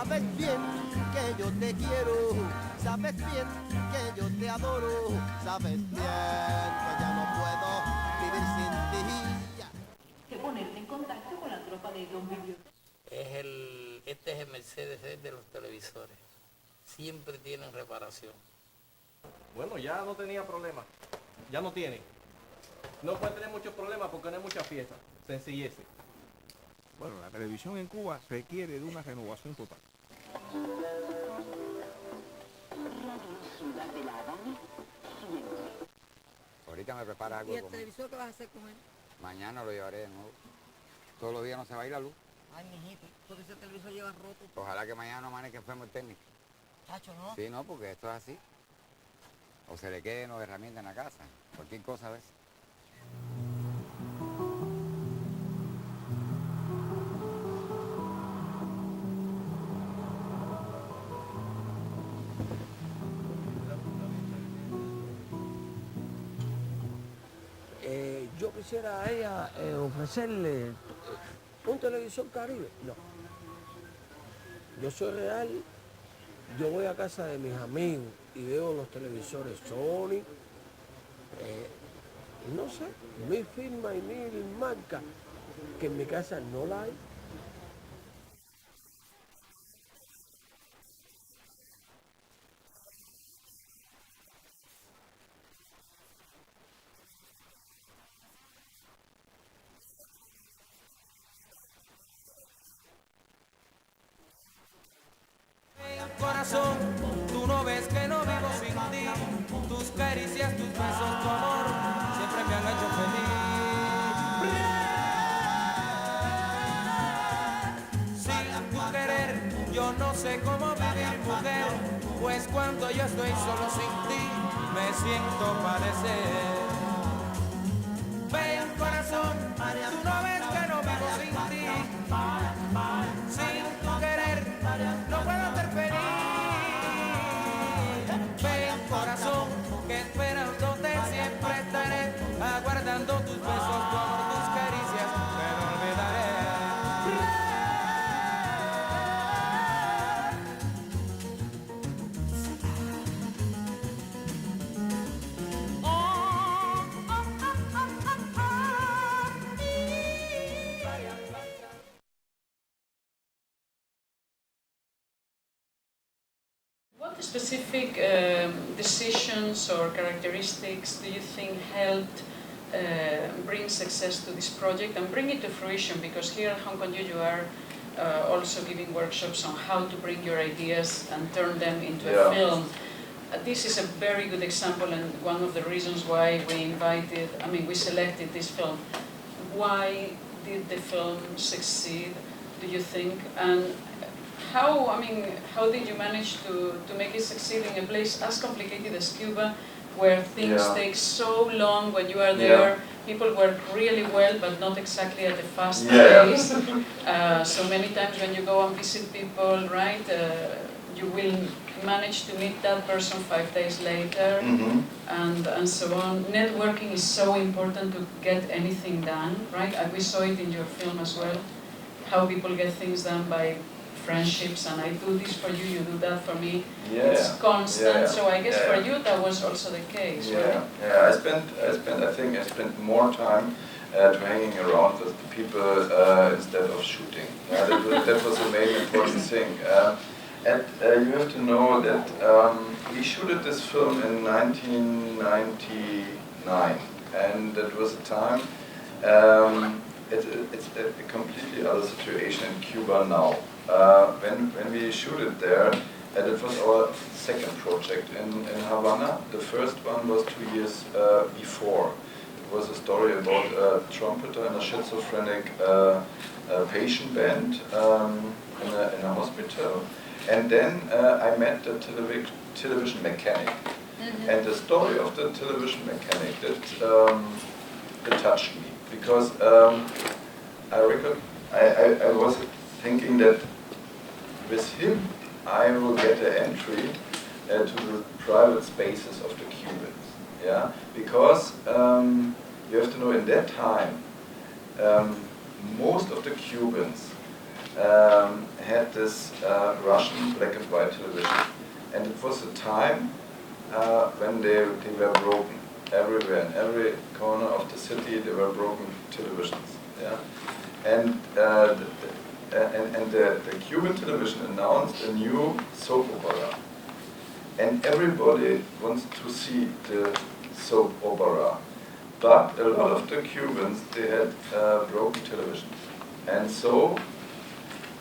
Sabes bien que yo te quiero, sabes bien que yo te adoro, sabes bien que ya no puedo vivir sin ti. Que ponerte en contacto con la tropa de Don Biblioteca. Este es el Mercedes de los televisores. Siempre tienen reparación. Bueno, ya no tenía problema. Ya no tiene. No puede tener muchos problemas porque no hay mucha fiesta. Sencillez. Bueno, la televisión en Cuba requiere de una renovación total. Ahorita me prepara algo. ¿Y el televisor qué vas a hacer con él? Mañana lo llevaré de nuevo. Todos los días no se va a ir la luz. Ay, mijito, porque ese televisor lleva roto. Ojalá que mañana no amanezca enfermo el técnico. Chacho, ¿no? Sí, no, porque esto es así. O se le queden las herramientas en la casa. Cualquier cosa a veces. Yo quisiera a ella ofrecerle un televisor Caribe. No. Yo soy real. Yo voy a casa de mis amigos y veo los televisores Sony. No sé, mil firmas y mil marcas que en mi casa no la hay. Corazón, tú no ves que no vivo sin ti. Tus caricias, tus besos, tu amor siempre me han hecho feliz. Sin tu querer, yo no sé cómo vivir, mujer. Pues cuando yo estoy solo sin ti, me siento padecer. Ven, corazón, tú no ves que no vivo sin ti. Sin tu querer, no puedo ser feliz. Ven, corazón, que esperándote siempre estaré, aguardando tus besos, tu amor, tus caricias, que no olvidaré. What specific decisions or characteristics do you think helped bring success to this project and bring it to fruition? Because here at Hong Kong you are also giving workshops on how to bring your ideas and turn them into a film. This is a very good example and one of the reasons why we selected this film. Why did the film succeed, do you think? And how did you manage to make it succeed in a place as complicated as Cuba, where things take so long when you are there? People work really well, but not exactly at a fast pace. So many times when you go and visit people, right, you will manage to meet that person 5 days later, and so on. Networking is so important to get anything done, right? We saw it in your film as well, how people get things done by friendships, and I do this for you, you do that for me. It's constant. So I guess for you that was also the case, right? I think I spent more time to hanging around with the people instead of shooting. That was the main important thing. And you have to know that we shooted this film in 1999, and that was a time. It's a completely other situation in Cuba now. When we shot it there, it was our second project in Havanna. The first one was 2 years before. It was a story about a trumpeter and a schizophrenic patient band in a hospital. And then I met the television mechanic. And the story of the television mechanic, that touched me. Because I was thinking that with him I will get an entry to the private spaces of the Cubans. Yeah? Because you have to know, in that time most of the Cubans had this Russian black and white television. And it was a time when they were broken. Everywhere, in every corner of the city, there were broken televisions. Yeah? And the Cuban television announced a new soap opera. And everybody wants to see the soap opera. But a lot of the Cubans, they had broken television. And so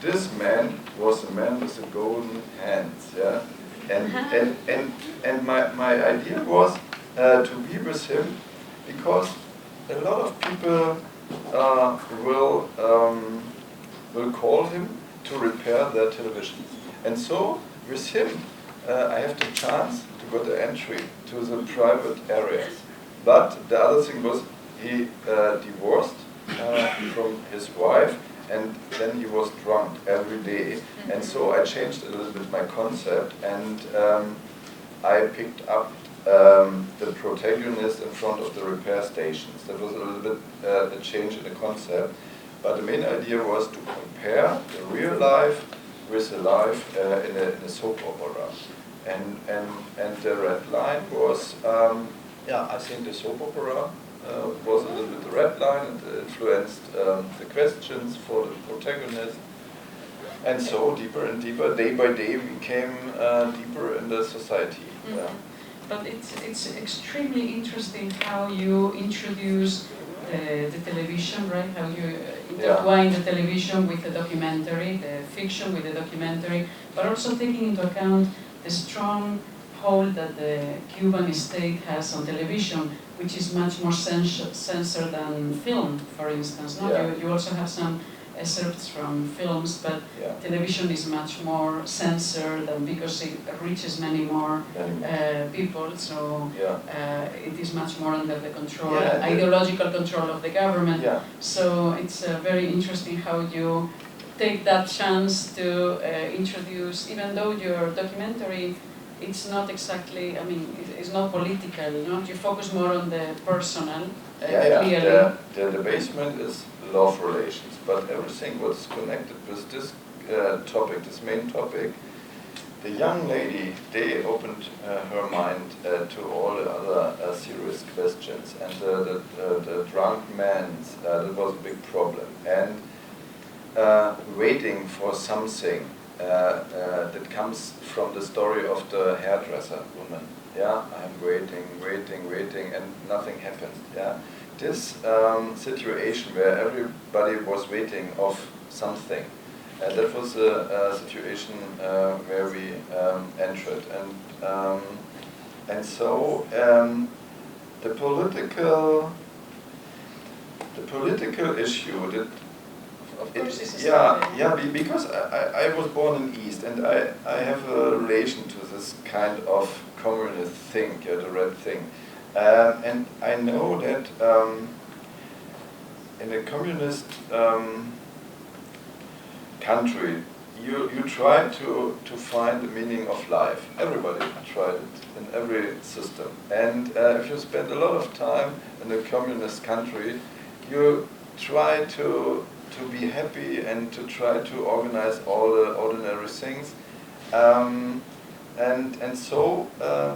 this man was a man with the golden hands. Yeah? And my idea was to be with him, because a lot of people will call him to repair their television. And so with him, I have the chance to get the entry to the private areas. But the other thing was he divorced from his wife, and then he was drunk every day. And so I changed a little bit my concept, and I picked up the protagonist in front of the repair stations. That was a little bit a change in the concept. But the main idea was to compare the real life with the life in a soap opera. And the red line was, I think the soap opera was a little bit the red line, and influenced the questions for the protagonist. And so deeper and deeper, day by day, we came deeper in the society. But it's extremely interesting how you introduce the television, right? How you intertwine the television with the documentary, the fiction with the documentary, but also taking into account the strong hold that the Cuban state has on television, which is much more censored than film, for instance. No? You also have some excerpts from films, but television is much more censored, because it reaches many more people, so it is much more under the control, ideological control of the government. So it's very interesting how you take that chance to introduce, even though your documentary, it's not exactly, it's not political, you focus more on the personal, clearly. The basement is love relations, but everything was connected with this topic, this main topic. The young lady, they opened her mind to all the other serious questions, and the drunk man, that was a big problem. And waiting for something that comes from the story of the hairdresser woman. I'm waiting, and nothing happened. This situation where everybody was waiting of something, that was a situation where we entered, and so the political issue that. Of course, because I was born in East, and I have a relation to this kind of communist thing, the red thing. And I know that in a communist country, you try to find the meaning of life. Everybody tried it in every system. And if you spend a lot of time in a communist country, you try to be happy and to try to organize all the ordinary things. And so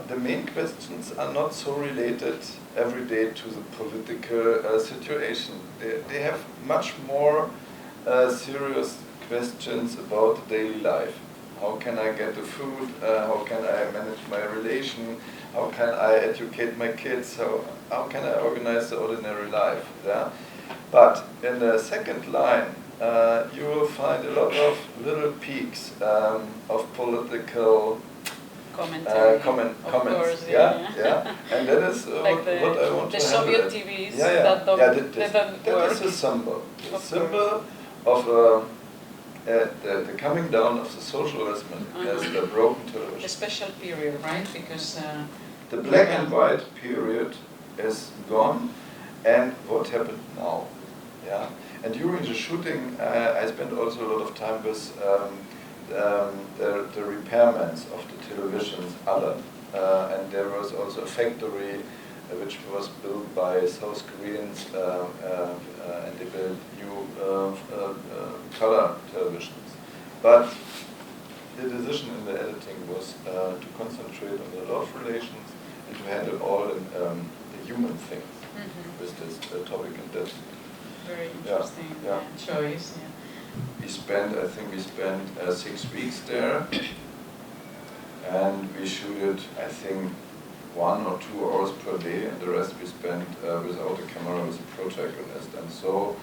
the main questions are not so related every day to the political situation. They have much more serious questions about the daily life. How can I get the food? How can I manage my relation? How can I educate my kids? How can I organize the ordinary life? But in the second line, you will find a lot of little peaks of political comments. Course, And that is like what I want to the handle. Soviet TVs that don't that is a symbol. The symbol of the coming down of the socialism as the broken television. A special period, right? Because the black and white period is gone, and what happened now? And during the shooting, I spent also a lot of time with the repairmen of the televisions, and there was also a factory which was built by South Koreans, and they built new color televisions. But the decision in the editing was to concentrate on the love relations and to handle all the human things with this topic, and that's very interesting choice. Yeah. I think we spent 6 weeks there, and we shooted, I think, 1 or 2 hours per day, and the rest we spent without a camera with a protagonist. And so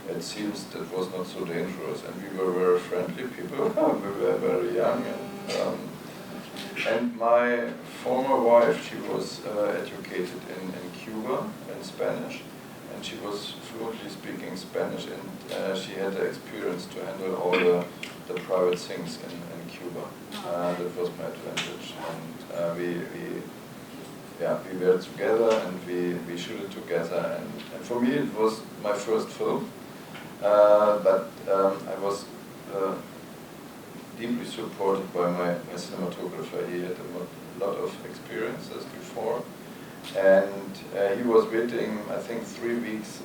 it seems that was not so dangerous, and we were very friendly people. We were very young, and my former wife, she was educated in Cuba in Spanish, and she was fluently speaking Spanish, and she had the experience to handle all the private things in Cuba. That was my advantage, and we were together, and we shot it together, and for me it was my first film, but I was deeply supported by my cinematographer. He had a lot of experiences before, and he was waiting, I think, 3 weeks,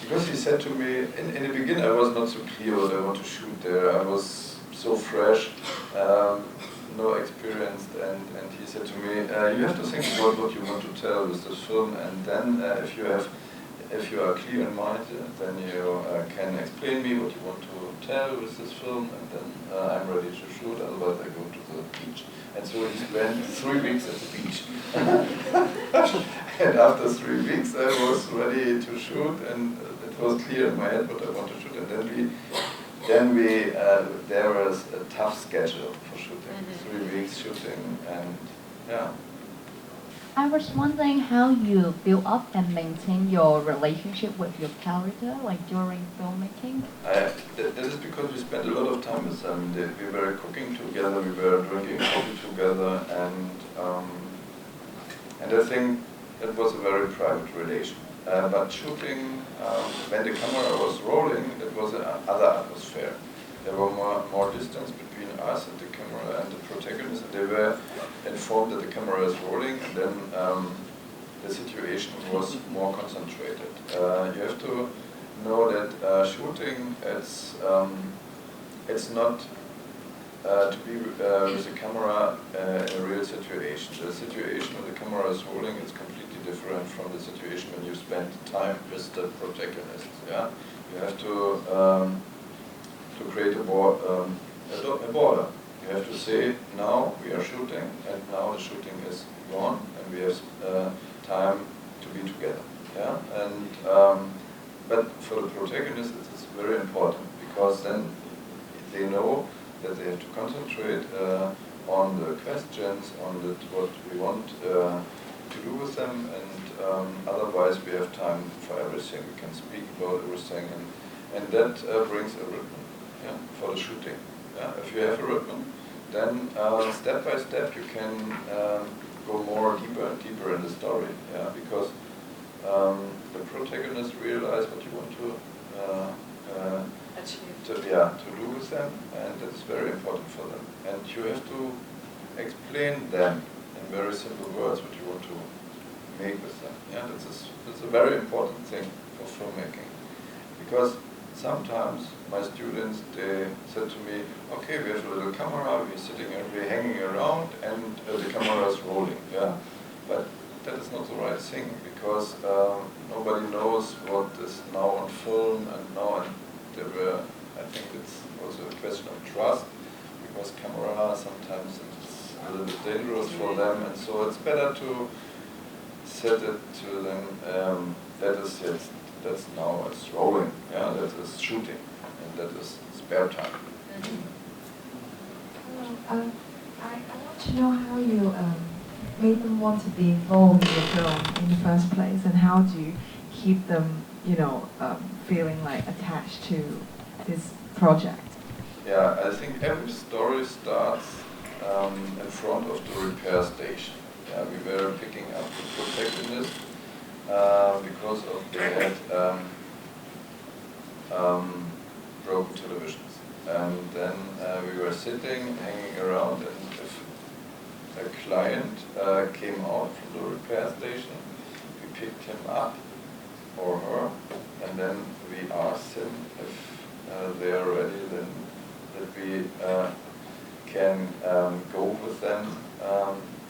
because he said to me, in the beginning I was not so clear what I want to shoot there. I was so fresh, no experienced, and he said to me, you have to think about what you want to tell with this film, and then if you are clear in mind, then you can explain me what you want to tell with this film, and then I'm ready to shoot, otherwise I go to the beach. And so he spent 3 weeks at the beach. And after 3 weeks I was ready to shoot, and it was clear in my head what I want to shoot, and then there was a tough schedule for shooting, 3 weeks shooting, and yeah. I was wondering how you build up and maintain your relationship with your character, like during filmmaking? That is because we spent a lot of time with them. We were cooking together, we were drinking coffee together, and I think it was a very private relation. But shooting, when the camera was rolling, it was another atmosphere. There were more distance between us and the camera and the protagonist, and they were informed that the camera is rolling, and then the situation was more concentrated. You have to know that shooting, it's not to be with the camera in a real situation. The situation when the camera is rolling is completely different from the situation when you spend time with the protagonist. Yeah, you have to create a border. You have to say, now we are shooting, and now the shooting is gone, and we have time to be together. Yeah, and but for the protagonist, it is very important, because then they know that they have to concentrate on the questions, on what we want to do with them, and otherwise we have time for everything. We can speak about everything, and that brings a rhythm. Yeah, for the shooting. Yeah, if you have a rhythm, then step by step you can go more deeper and deeper in the story. Yeah, because the protagonist realize what you want to do with them, and that's very important for them. And you have to explain them in very simple words what you want to make with them. Yeah, that's a very important thing for filmmaking, because sometimes my students, they said to me, okay, we have a little camera, we're sitting and we're hanging around, and the camera is rolling. Yeah, but that is not the right thing, because nobody knows what is now on film, and now I think it's also a question of trust, because camera sometimes it's a little bit dangerous for them, and so it's better to set it to them, that's now it's rolling, yeah, that is shooting, and that is spare time. Hello, I want to know how you made them want to be involved in the film in the first place, and how do you keep them, feeling like attached to this project? Yeah, I think every story starts in front of the repair station. Yeah, we were picking up the protagonist because they had broken televisions, and then we were sitting, hanging around, and if a client came out from the repair station. We picked him up, or her, and then we asked him if they are ready, then that we can go with them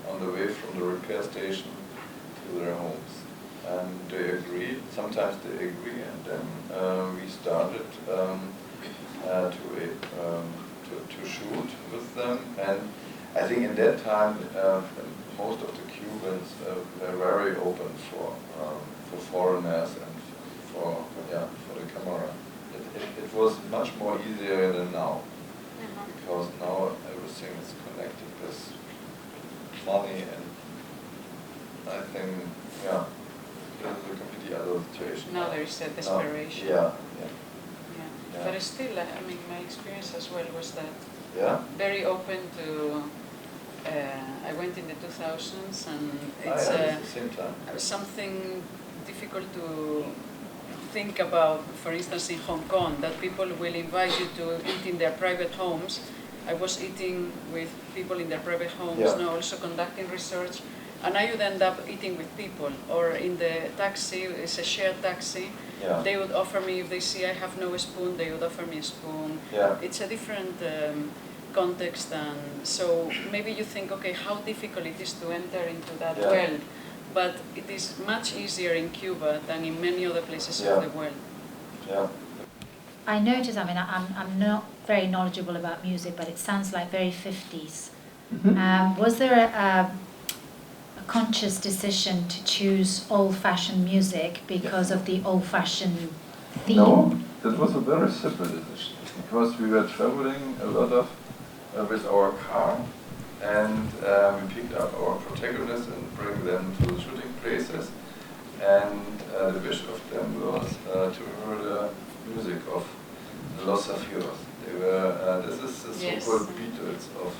on the way from the repair station to their homes. And they agreed. Sometimes they agree, and then we started to shoot with them. And I think in that time, most of the Cubans were very open for foreigners and for the camera. It was much more easier than now, because now everything is connected with money, and I think this is a completely other situation. Now there is a desperation. Yeah. But still, I mean, my experience as well was that very open to. I went in the 2000s, and it's at the same time. Something difficult to think about. For instance, in Hong Kong, that people will invite you to eat in their private homes. I was eating with people in their private homes, also conducting research, and I would end up eating with people. Or in the taxi, it's a shared taxi. They would offer me, if they see I have no spoon, they would offer me a spoon. It's a different context, and so maybe you think, okay, how difficult it is to enter into that world, but it is much easier in Cuba than in many other places of the world. I notice, I mean, I'm not very knowledgeable about music, but it sounds like very 50s. Was there a conscious decision to choose old-fashioned music because of the old-fashioned theme? No, that was a very simple decision, because we were traveling a lot with our car, and we picked up our protagonists and bring them to the shooting places, and the wish of them was to hear the music of Los Zafiros. They were, this is the so-called Beatles of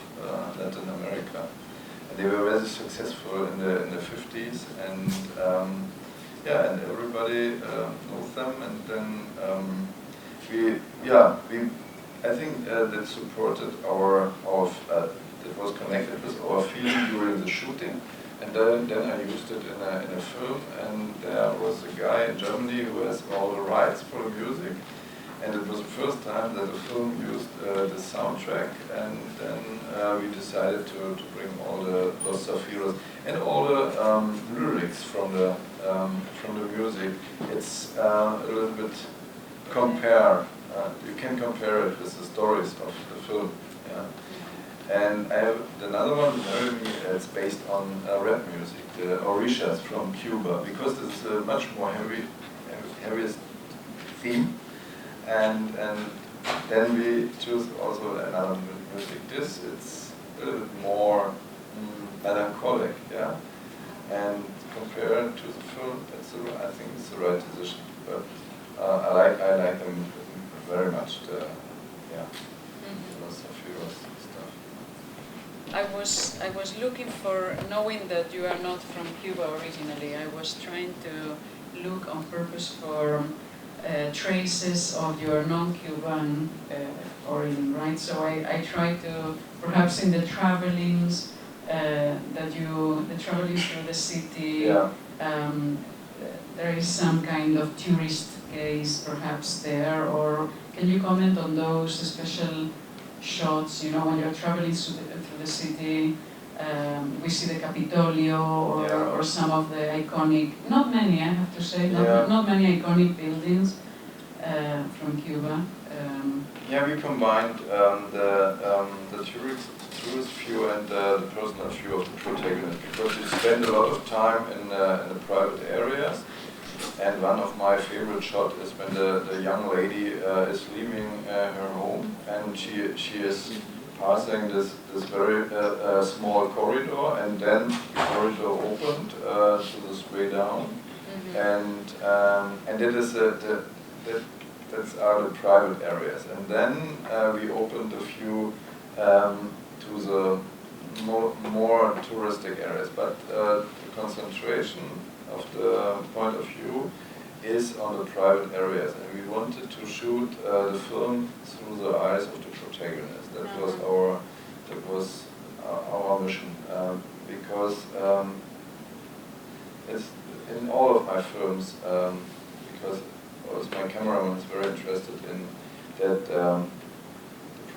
Latin America. They were very successful in the 50s, and and everybody knows them. And then I think that supported it was connected with our feeling during the shooting. And then I used it in a film, and there was a guy in Germany who has all the rights for the music. And it was the first time that a film used the soundtrack, and then we decided to bring all the Los Zafiros and all the lyrics from the music. It's a little bit you can compare it with the stories of the film. And I have another one, it's based on rap music, the Orishas from Cuba, because it's a much more heaviest theme. And then we choose also another music. It's a little bit more melancholic, and compared to the film, I think it's the right decision. But I like them very much. The Los Zafiros stuff. I was looking for, knowing that you are not from Cuba originally, I was trying to look on purpose for traces of your non-Cuban origin, right? So I try to, perhaps in the travelings, the travelings through the city, there is some kind of tourist gaze perhaps there, or can you comment on those special shots, when you're traveling through the city, we see the Capitolio or some of the iconic, not many I have to say, not many iconic buildings from Cuba. We combined the tourist view and the personal view of the protagonist, because you spend a lot of time in the private areas. And one of my favorite shots is when the young lady is leaving her home, and she is passing this very small corridor, and then the corridor opened to this way down, and that is that's are the private areas. And then we opened a few to the more touristic areas, but the concentration of the point of view is on the private areas, and we wanted to shoot the film through the eyes of the protagonist. That was our mission. because it's in all of my films, because also my cameraman is very interested in that the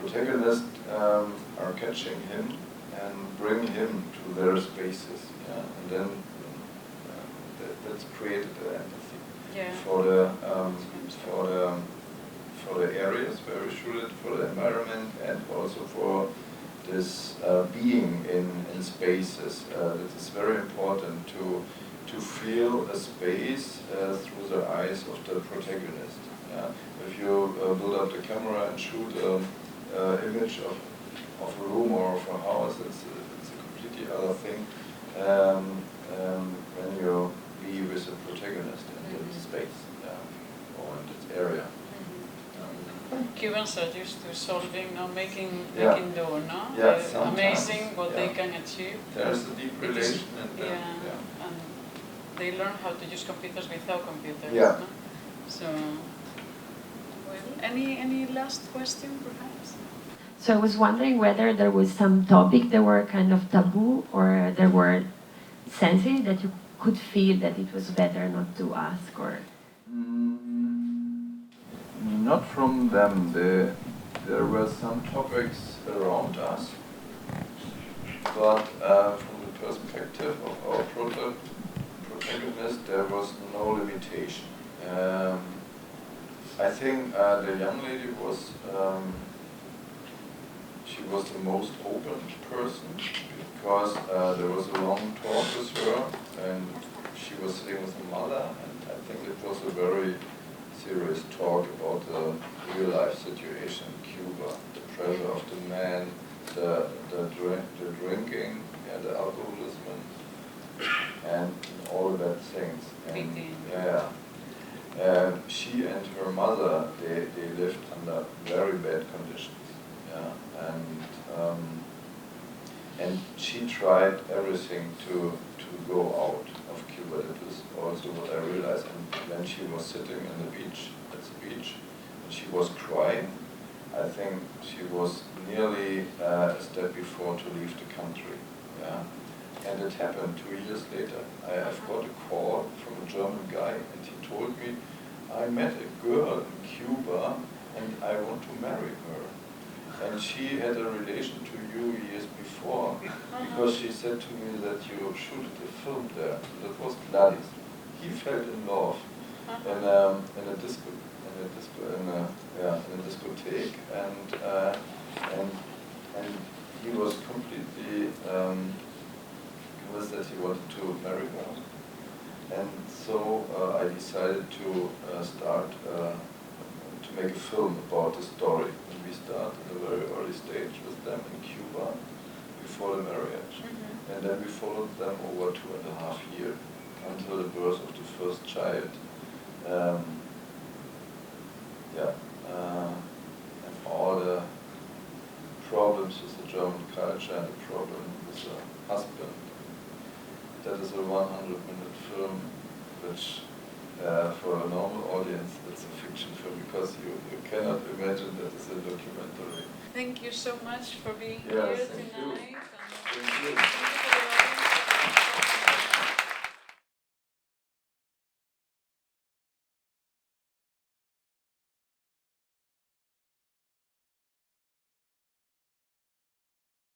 protagonists are catching him and bring him to their spaces, yeah? And then that's created empathy for the areas where we shoot it, for the environment, and also for this being in spaces. It is very important to feel a space through the eyes of the protagonist. Yeah? If you build up the camera and shoot an image of a room or of a house, it's a completely other thing when you be with the protagonist in the space or in this area. Cubans are used to solving, making do, no? Yeah, amazing what they can achieve. There's a deep relation in them. And they learn how to use computers without computers. Yeah. No? So, well, any last question, perhaps? So I was wondering whether there was some topic that were kind of taboo or there were sensitive that you could feel that it was better not to ask, or. Not from them. There were some topics around us, but from the perspective of our protagonist, there was no limitation. I think the young lady was, she was the most open person, because there was a long talk with her, and she was sitting with her mother, and I think it was a very serious talk about the real life situation in Cuba, the pressure of the man, the drinking, the alcoholism, and all of that things. And she and her mother, they lived under very bad conditions. And she tried everything to go out of Cuba. That was also what I realized. And when she was sitting on the beach, and she was crying, I think she was nearly a step before to leave the country. Yeah? And it happened 2 years later. I've got a call from a German guy, and he told me, I met a girl in Cuba, and I want to marry her. And she had a relation to you years before, because she said to me that you shooted a film there. That was Gladys. He fell in love in a discotheque, and he was completely convinced that he wanted to marry her. And so I decided to start to make a film about the story. And we started at a very early stage with them in Cuba before the marriage. And then we followed them over 2.5 years until the birth of the first child. And all the problems with the German culture and the problem with the husband. That is a 100-minute film, which for a normal audience it's a fiction film, because you cannot imagine that it's a documentary. Thank you so much for being Yes, here thank tonight. You. Thank you.